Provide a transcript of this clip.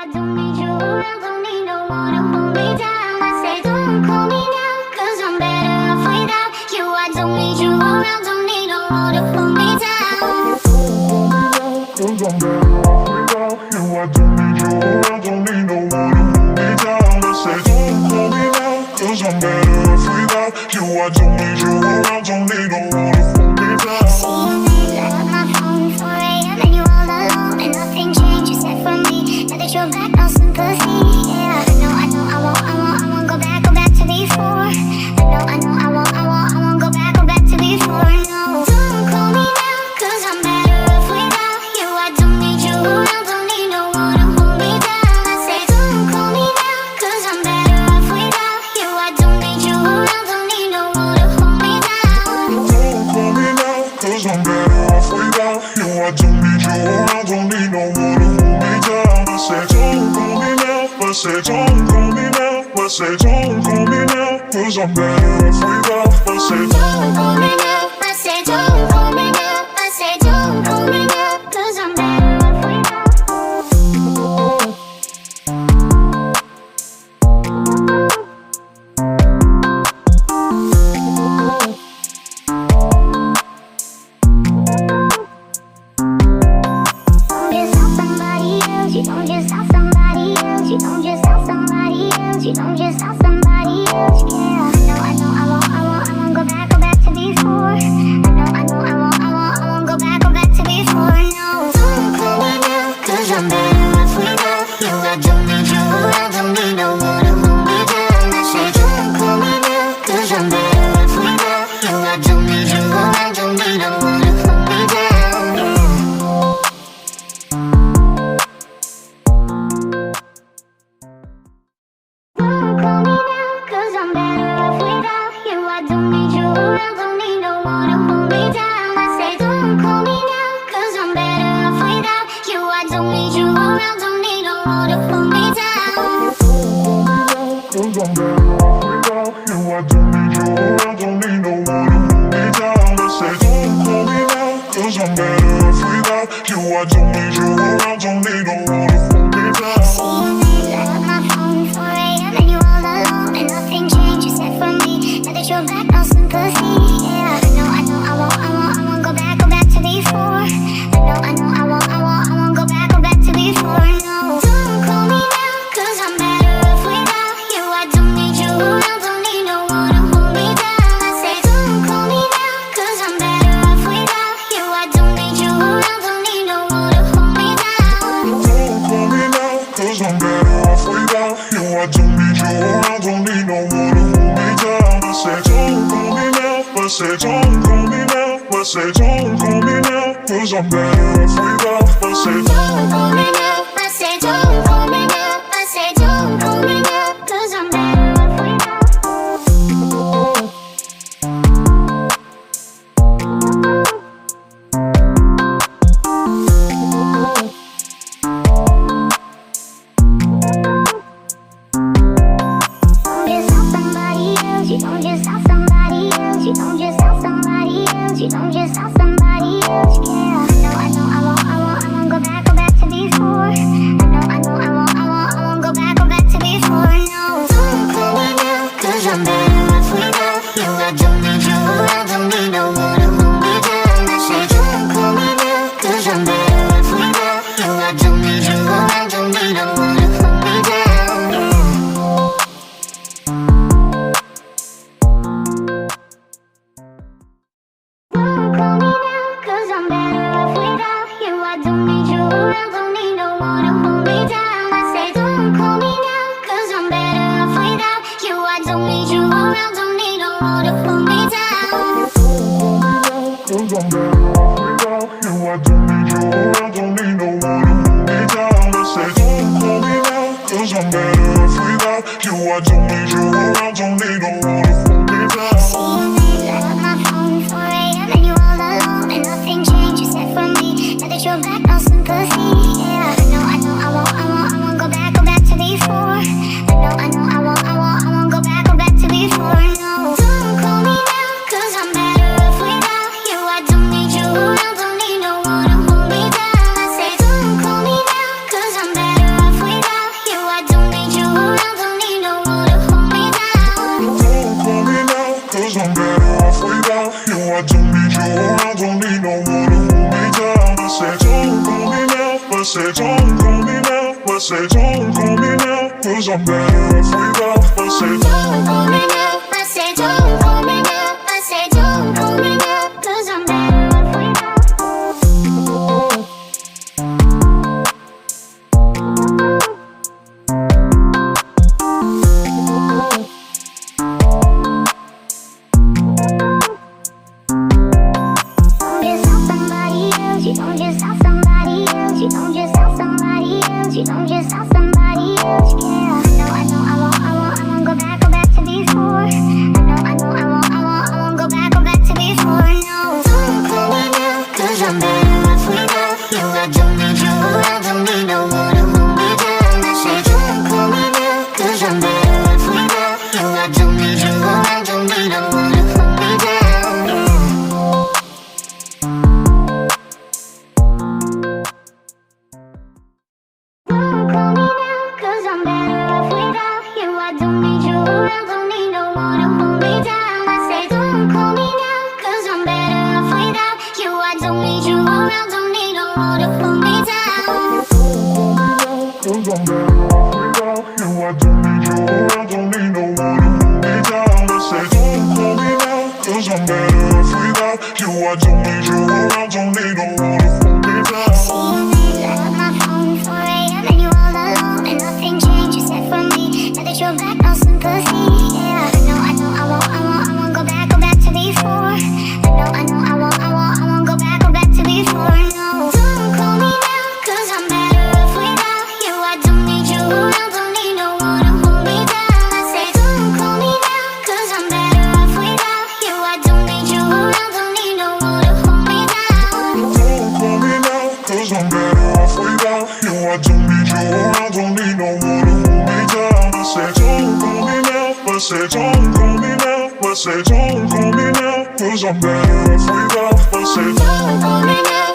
I don't need you around, don't need no one to hold me down. I say don't call me now, cause I'm better off without you. I don't need you around, don't need no one to hold me down. Cause I'm better off without you. I don't need you around, don't need no one to hold me down. I say don't call me now, cause I'm better off without you. I don't need you around, don't need no one to hold me down. See, I got my phone 4 a.m. and you all alone, and nothing changed except for me. Now that you're back, no sympathy. Yeah, I won't go back to before. I won't go back to before. No, don't call me now, cause I'm better off without you. I don't need you around, don't need no one to hold me down. I say don't call me now, cause I'm better off without you. I don't need you around, don't need no one to hold me down. Don't call me now, cause I'm better off without you. I don't need you around, don't need no one to hold me down. I say don't call me now, I say don't call me now, I say don't call me now, cause I'm better off without. I say Don't call me now, I say don't call me now, I say don't call me now, cause I'm better off without. You don't just have somebody else, you don't just have somebody else, you don't just have somebody else, yeah. I won't go back to before. I won't go back to before, no. Don't call me now, cause I'm better off without you. I don't need you around, don't need no one to hold me down. I say don't call me now, cause I'm better off without you. I don't need you around, don't need no one to hold me down, yeah. Don't call me now, cause I'm better off without you. I don't need you around, don't need no one to hold me down. I say don't call me now, cause I'm better off without you. I don't need you around, don't need no one to hold me down. cause I'm better off without you. I don't need you around, don't need no one to hold me down. I say don't call me now, cause I'm better off without you. I don't need you around, don't need no one to hold me down. See, I got my phone 4 a.m. and you all alone, and nothing changed except for me. Now that you're back, no sympathy. Yeah, I won't go back to before. I won't go back to before. No, don't call me now, cause I'm better off without you. I don't need you around, don't need no one to hold me down. I say don't call me now, cause I'm better off without you. I don't need you around, don't need no one to hold me down. Don't call me now, cause I'm better off without you. I don't need you around, don't need no one to hold me down. I say don't call me now, I say don't call me now, I say don't call me now, cause I'm better off without. I say Don't call me now, I say don't call me now, I say don't call me now, cause I'm better off without. You don't just have somebody else, you don't just have somebody else, you don't just have somebody else, yeah. I won't go back to before. I won't go back to before, no. Don't call me now, cause I'm better off without you. I don't need you around, don't need no one to hold me down. I say don't call me now, cause I'm better off without you. I don't need you around, don't need no one to hold me down, yeah. Don't call me now, cause I'm better off without you. I don't need you around, don't need no one to hold me down. I say don't call me now, cause I'm better off without you. I don't need you around, don't need no one to hold me down. cause I'm better off without you. I don't need you around, don't need no one to hold me down. I say don't call me now, cause I'm better off without you. I don't need you around, don't need no one to hold me down. See, I got my phone 4 a.m. and you all alone, and nothing changed except for me. Now that you're back, no sympathy. Yeah, I won't go back to before. I won't go back to before. No, don't call me now, cause I'm better off without you. I don't need you around, don't need no one to hold me down. I say don't call me now, cause I'm better off without I said don't call me now. I said don't call me now, 'cause I'm better off without. I said Don't call me now. I said don't call me now. I said don't call me now, 'cause I'm better off without. You don't just have somebody else. You don't just have somebody else. You don't just have somebody else. Yeah, I know, I won't go back to before. I won't go back to before. No, don't call me now, 'cause I'm better off without you. I don't need you around, don't need no one to hold me down. I say don't call me now, 'cause I'm better off without you. I don't need you around, don't need no one to hold me down. Yeah. I'm better off without you. I don't need you around, don't need no one to hold me down. I say don't call me now, 'cause I'm better off without you. I don't need you around, don't need no one to hold me down. Cause I'm better off without you. I don't need you around, don't need no one to hold me down. I say don't call me now, 'cause I'm better off without you. I don't need you around, don't need no one to hold me down. See you at my phone 4 a.m. and you're all alone and nothing changed except for me. Now that you're back, no sympathy. Yeah, I won't go back to before. I won't go back to before. No, don't call me now, 'cause I'm better off without you. I don't need you around, don't need no one to hold me down. I say don't call me now, 'cause I'm better off without you. I don't need you around, don't need no one to hold me down. Don't call me now, 'cause I'm better off without you. I don't need you around, don't need no one to hold me down. I said don't call me now. I said don't call me now. I said don't call me now, 'cause I'm better off without. I said Don't call me now.